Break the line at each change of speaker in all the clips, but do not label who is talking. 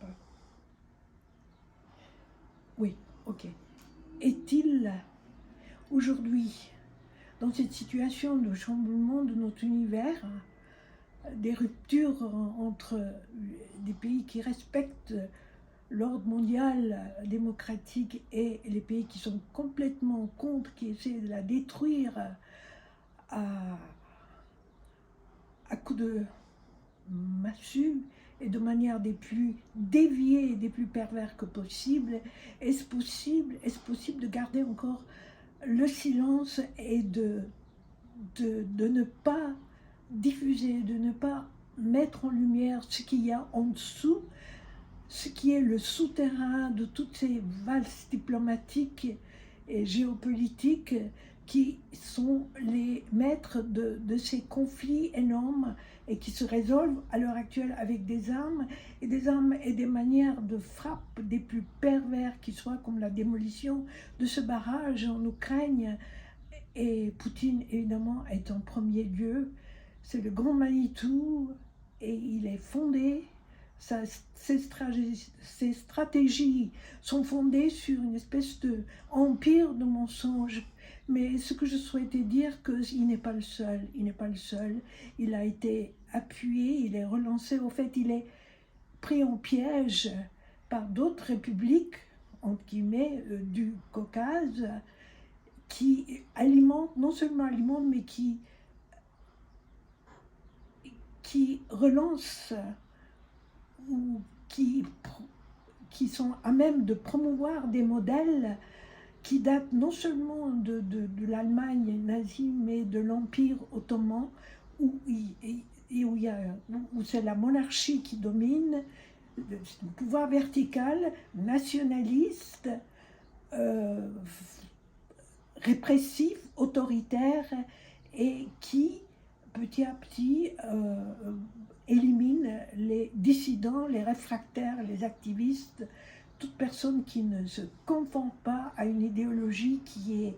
pas. Oui, ok. Est-il aujourd'hui, dans cette situation de chamboulement de notre univers, des ruptures entre des pays qui respectent l'ordre mondial démocratique et les pays qui sont complètement contre, qui essaient de la détruire à coups de massue et de manière des plus déviées et des plus pervers que possible, est-ce possible de garder encore le silence et de ne pas diffuser, de ne pas mettre en lumière ce qu'il y a en dessous, ce qui est le souterrain de toutes ces valses diplomatiques et géopolitiques qui sont les maîtres de ces conflits énormes et qui se résolvent à l'heure actuelle avec des armes et des manières de frappe des plus pervers qui soient, comme la démolition de ce barrage en Ukraine. Et Poutine, évidemment, est en premier lieu. C'est le grand Manitou et il est fondé, ses stratégies sont fondées sur une espèce d'empire de mensonges. Mais ce que je souhaitais dire, qu'il n'est pas le seul, il a été appuyé, il est relancé, au fait il est pris en piège par d'autres républiques, entre guillemets, du Caucase, qui alimentent, non seulement alimentent, mais qui relancent ou qui sont à même de promouvoir des modèles qui datent non seulement de l'Allemagne nazie, mais de l'Empire ottoman, où c'est la monarchie qui domine, le pouvoir vertical, nationaliste, répressif, autoritaire, et qui, petit à petit, élimine les dissidents, les réfractaires, les activistes, toute personne qui ne se conforme pas à une idéologie qui est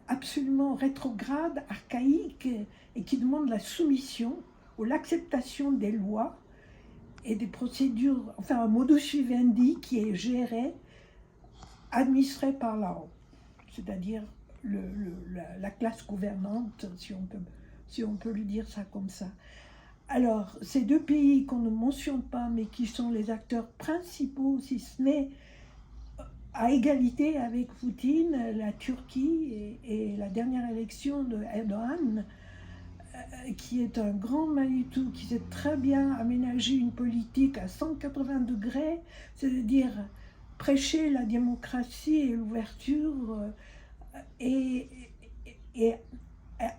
absolument rétrograde, archaïque, et qui demande la soumission ou l'acceptation des lois et des procédures, enfin un modus vivendi qui est géré, administré par la haut, c'est-à-dire la classe gouvernante, si on peut lui dire ça comme ça. Alors, ces deux pays qu'on ne mentionne pas, mais qui sont les acteurs principaux, si ce n'est à égalité avec Poutine, la Turquie et la dernière élection de Erdogan, qui est un grand Manitou, qui sait très bien aménager une politique à 180 degrés, c'est-à-dire prêcher la démocratie et l'ouverture et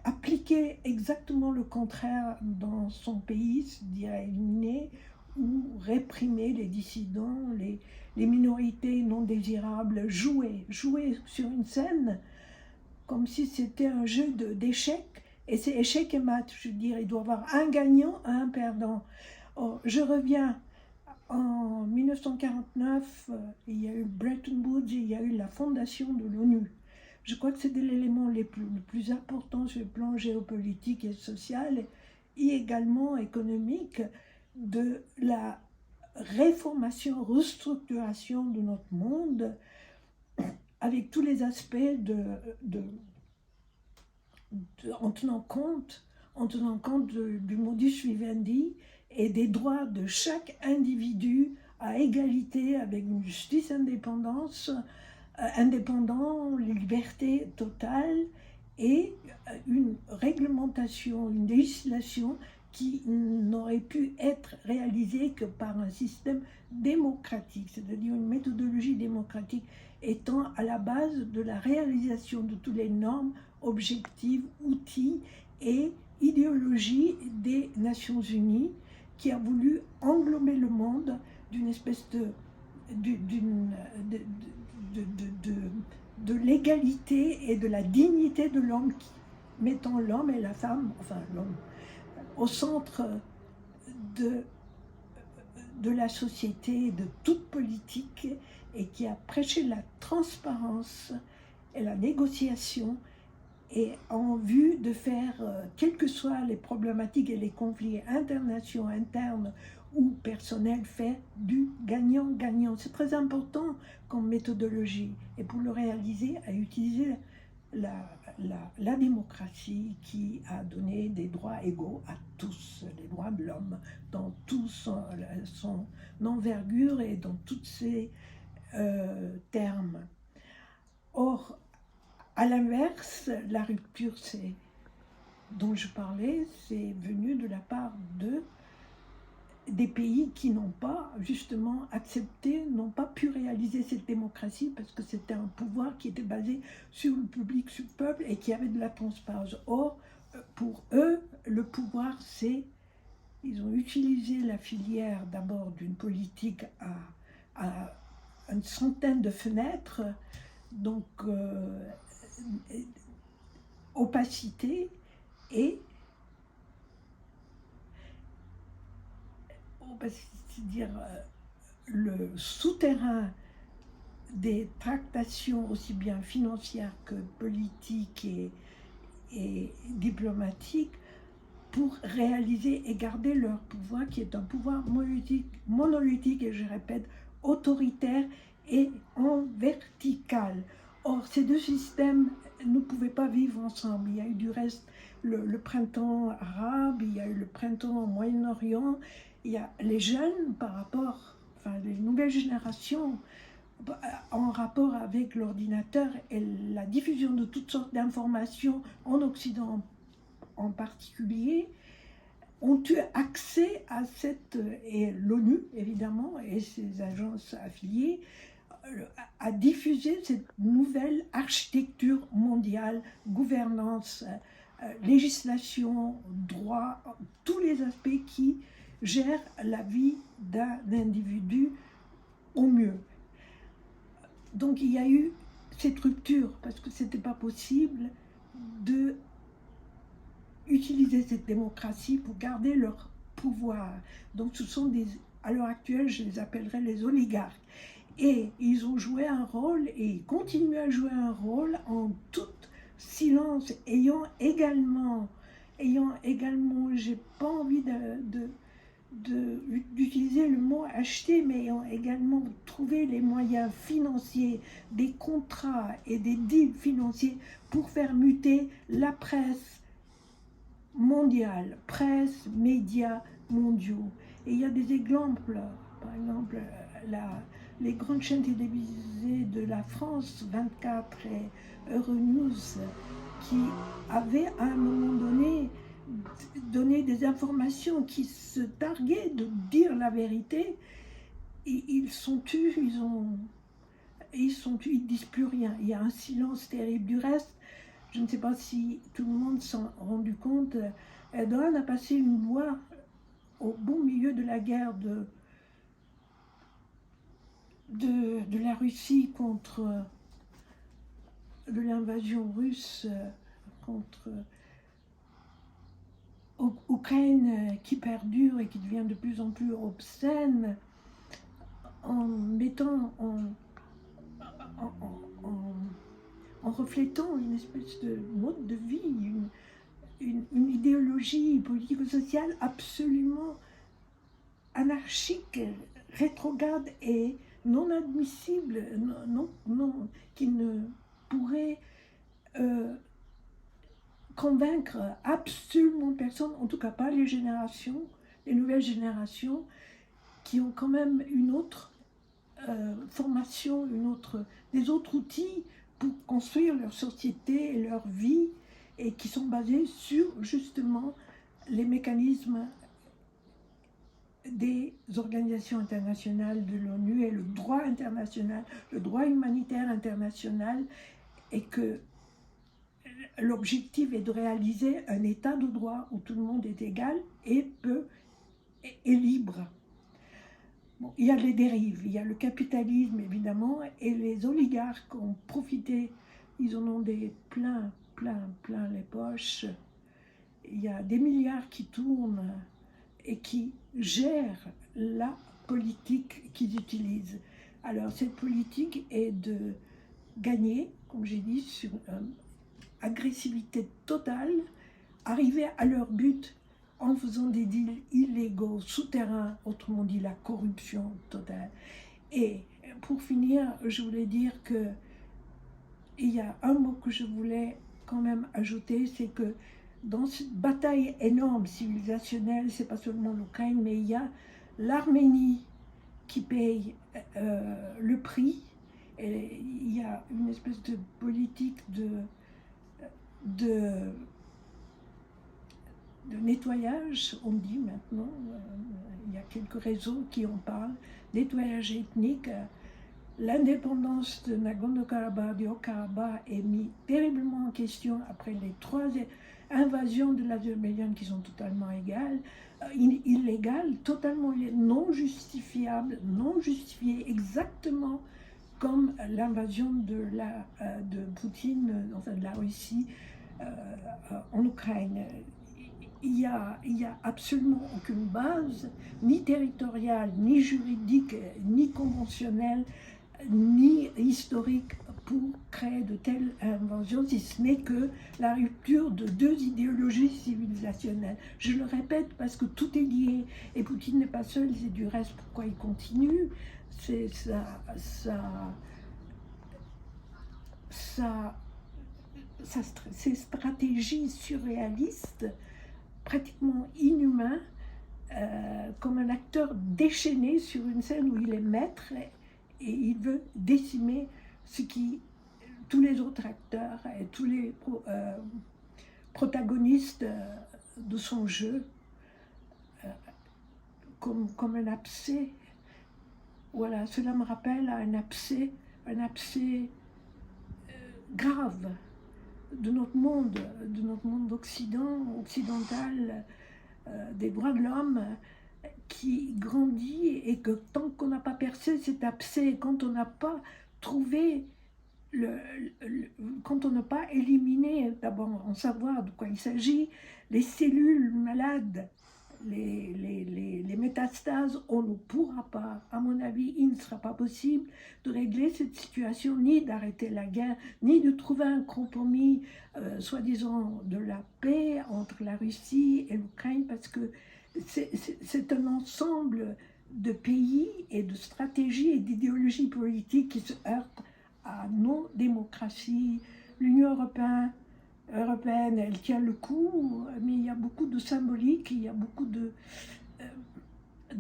appliquer exactement le contraire dans son pays, c'est-à-dire éliminer ou réprimer les dissidents, les minorités non désirables, jouer sur une scène comme si c'était un jeu d'échecs, et c'est échec et mat, je veux dire, il doit y avoir un gagnant, un perdant. Oh, je reviens en 1949, il y a eu Bretton Woods, il y a eu la fondation de l'ONU. Je crois que c'est l'élément le plus important sur le plan géopolitique et social, et également économique, de la réformation, restructuration de notre monde, avec tous les aspects en tenant compte du modus vivendi et des droits de chaque individu à égalité, avec une justice indépendant, les libertés totales et une réglementation, une législation qui n'aurait pu être réalisée que par un système démocratique, c'est-à-dire une méthodologie démocratique étant à la base de la réalisation de toutes les normes, objectifs, outils et idéologies des Nations Unies, qui a voulu englober le monde d'une espèce de l'égalité et de la dignité de l'homme, mettant l'homme et la femme, enfin l'homme, au centre de la société, de toute politique, et qui a prêché la transparence et la négociation, et en vue de faire, quelles que soient les problématiques et les conflits internationaux internes ou personnel fait du gagnant-gagnant. C'est très important comme méthodologie. Et pour le réaliser, à utiliser la démocratie qui a donné des droits égaux à tous, les droits de l'homme, dans toute son envergure et dans tous ses termes. Or, à l'inverse, la rupture dont je parlais, c'est venu de la part des pays qui n'ont pas justement accepté, n'ont pas pu réaliser cette démocratie parce que c'était un pouvoir qui était basé sur le public, sur le peuple et qui avait de la transparence. Or, pour eux, le pouvoir, ils ont utilisé la filière d'abord d'une politique à une centaine de fenêtres, donc opacité et c'est-à-dire le souterrain des tractations aussi bien financières que politiques et diplomatiques pour réaliser et garder leur pouvoir qui est un pouvoir monolithique et je répète, autoritaire et en vertical. Or, ces deux systèmes ne pouvaient pas vivre ensemble. Il y a eu du reste le printemps arabe, il y a eu le printemps au Moyen-Orient, il y a les jeunes par rapport, enfin les nouvelles générations, en rapport avec l'ordinateur et la diffusion de toutes sortes d'informations en Occident en particulier, ont eu accès à et l'ONU évidemment et ses agences affiliées, à diffuser cette nouvelle architecture mondiale, gouvernance, législation, droit, tous les aspects qui gèrent la vie d'un individu au mieux. Donc il y a eu cette rupture parce que ce n'était pas possible de utiliser cette démocratie pour garder leur pouvoir. Donc ce sont à l'heure actuelle, je les appellerais les oligarques. Et ils ont joué un rôle et ils continuent à jouer un rôle en tout silence, ayant également, j'ai pas envie d'utiliser le mot acheter, mais ayant également trouvé les moyens financiers, des contrats et des deals financiers pour faire muter la presse mondiale, presse, médias mondiaux. Et il y a des exemples, par exemple, les grandes chaînes télévisées de la France, 24 et Euronews, qui avaient à un moment donné des informations qui se targuaient de dire la vérité, ils sont tus, ils disent plus rien. Il y a un silence terrible. Du reste, je ne sais pas si tout le monde s'en est rendu compte, Erdogan a passé une loi au bon milieu de la guerre de la Russie de l'invasion russe contre Ukraine qui perdure et qui devient de plus en plus obscène, en mettant en reflétant une espèce de mode de vie, une idéologie politico-sociale absolument anarchique, rétrograde et non admissible, qui ne pourrait convaincre absolument personne, en tout cas pas les nouvelles générations, qui ont quand même une autre formation, des autres outils pour construire leur société et leur vie, et qui sont basés sur justement les mécanismes des organisations internationales de l'ONU et le droit international, le droit humanitaire international, et que l'objectif est de réaliser un état de droit où tout le monde est égal et libre. Bon, il y a les dérives, il y a le capitalisme évidemment, et les oligarques ont profité, ils en ont plein les poches. Il y a des milliards qui tournent et qui gèrent la politique qu'ils utilisent. Alors cette politique est de gagner, comme j'ai dit, sur une agressivité totale, arriver à leur but en faisant des deals illégaux souterrains, autrement dit la corruption totale. Et pour finir, je voulais dire que il y a un mot que je voulais quand même ajouter, c'est que dans cette bataille énorme civilisationnelle, c'est pas seulement l'Ukraine, mais il y a l'Arménie qui paye le prix. Et il y a une espèce de politique de nettoyage, on dit maintenant, il y a quelques réseaux qui en parlent, nettoyage ethnique. L'indépendance de Nagorno-Karabakh, du Haut-Karabakh est mise terriblement en question après les 3 invasions de l'Azerbaïdjan qui sont totalement illégales, totalement non justifiables, non justifiées, exactement comme l'invasion de Poutine, enfin de la Russie en Ukraine. Il y a absolument aucune base, ni territoriale, ni juridique, ni conventionnelle, ni historique pour créer de telles inventions, si ce n'est que la rupture de 2 idéologies civilisationnelles. Je le répète parce que tout est lié, et Poutine n'est pas seul, c'est du reste pourquoi il continue. C'est ces stratégies surréalistes, pratiquement inhumains, comme un acteur déchaîné sur une scène où il est maître et il veut décimer tous les autres acteurs et tous les protagonistes de son jeu, comme un abcès. Voilà, cela me rappelle un abcès grave de notre monde occidental, des droits de l'homme, qui grandit, et que tant qu'on n'a pas percé cet abcès, quand on n'a pas trouvé, quand on n'a pas éliminé, d'abord en savoir de quoi il s'agit, les cellules malades, les métastases, on ne pourra pas, à mon avis, il ne sera pas possible de régler cette situation, ni d'arrêter la guerre, ni de trouver un compromis, soi-disant de la paix entre la Russie et l'Ukraine, parce que c'est un ensemble de pays et de stratégies et d'idéologies politiques qui se heurtent à nos démocraties. L'Union européenne, elle tient le coup, mais il y a beaucoup de symbolique, il y a beaucoup de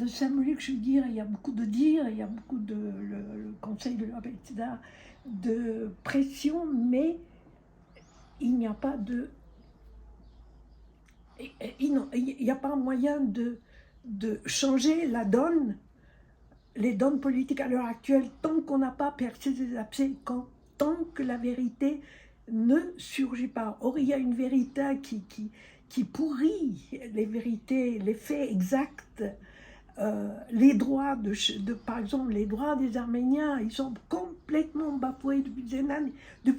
symbolique, je veux dire, il y a beaucoup de dire, il y a beaucoup le Conseil de l'Europe, etc., de pression, mais il n'y a pas il n'y a pas moyen de changer la donne, les donnes politiques à l'heure actuelle, tant qu'on n'a pas percé ces abcès, tant que la vérité ne surgit pas. Or, il y a une vérité qui pourrit les vérités, les faits exacts. Les droits par exemple, les droits des Arméniens, ils sont complètement bafoués depuis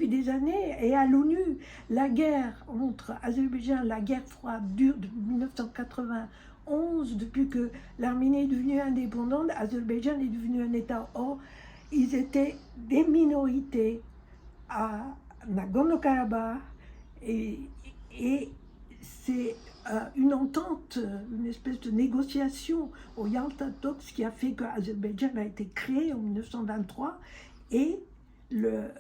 des années. Et à l'ONU, la guerre entre Azerbaïdjan, la guerre froide dure depuis 1991, depuis que l'Arménie est devenue indépendante, Azerbaïdjan est devenu un État. Or, ils étaient des minorités à Nagorno-Karabakh, et c'est une entente, une espèce de négociation au Yalta Talks qui a fait que Azerbaïdjan a été créé en 1923, et le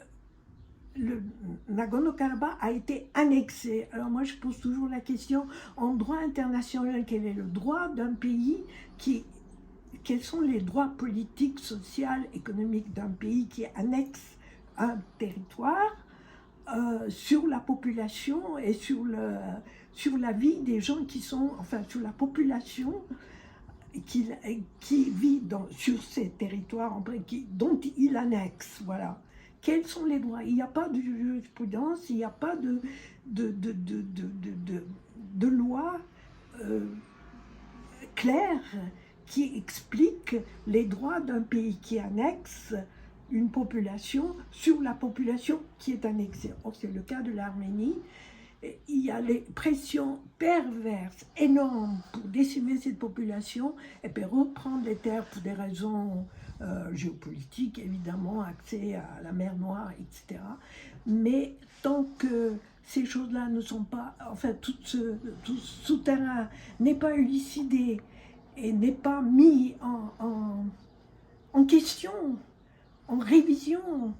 Nagorno-Karabakh a été annexé. Alors moi je pose toujours la question, en droit international, quel est le droit d'un pays quels sont les droits politiques, sociaux, économiques d'un pays qui annexe un territoire sur la population et sur la vie des gens qui sont, enfin sur la population qui vit sur ces territoires dont il annexe, voilà. Quels sont les droits? Il n'y a pas de jurisprudence, il n'y a pas de loi claire qui explique les droits d'un pays qui annexe une population sur la population qui est annexée. Or, c'est le cas de l'Arménie. il y a les pressions perverses énormes pour décimer cette population et puis reprendre les terres pour des raisons géopolitiques, évidemment, accès à la mer Noire, etc. Mais tant que ces choses-là ne sont pas, enfin, tout ce souterrain n'est pas élucidé et n'est pas mis en question, en révision,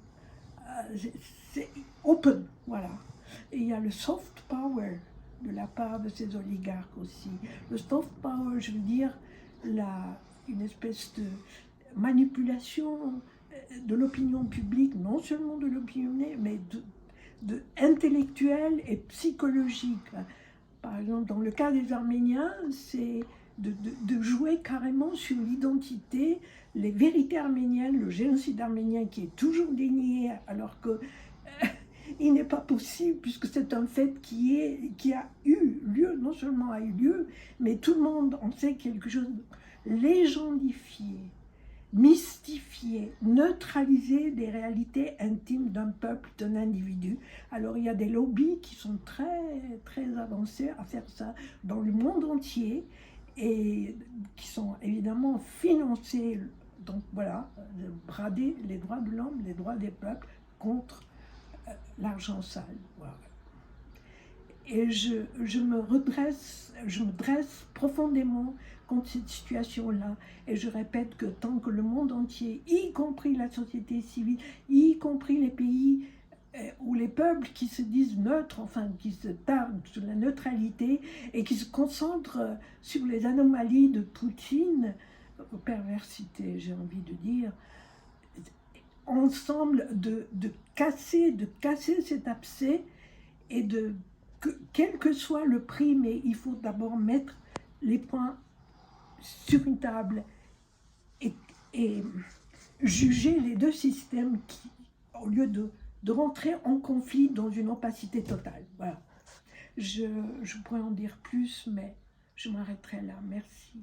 c'est open, voilà. Et il y a le soft power de la part de ces oligarques aussi. Le soft power, je veux dire, une espèce de manipulation de l'opinion publique, non seulement de l'opinion publique, mais intellectuelle et psychologique. Par exemple, dans le cas des Arméniens, c'est de jouer carrément sur l'identité, les vérités arméniennes, le génocide arménien qui est toujours dénié, alors que il n'est pas possible, puisque c'est un fait qui a eu lieu, non seulement a eu lieu, mais tout le monde en sait quelque chose, légendifié, mystifier, neutraliser des réalités intimes d'un peuple, d'un individu. Alors il y a des lobbies qui sont très, très avancés à faire ça dans le monde entier et qui sont évidemment financés, donc voilà, brader les droits de l'homme, les droits des peuples contre l'argent sale. Voilà. Et je me dresse profondément contre cette situation-là. Et je répète que tant que le monde entier, y compris la société civile, y compris les pays ou les peuples qui se disent neutres, enfin qui se tardent sur la neutralité et qui se concentrent sur les anomalies de Poutine, perversité, j'ai envie de dire, ensemble de casser cet abcès et quel que soit le prix, mais il faut d'abord mettre les points sur une table et juger les deux systèmes qui, au lieu de rentrer en conflit dans une opacité totale. Voilà. Je pourrais en dire plus, mais je m'arrêterai là. Merci.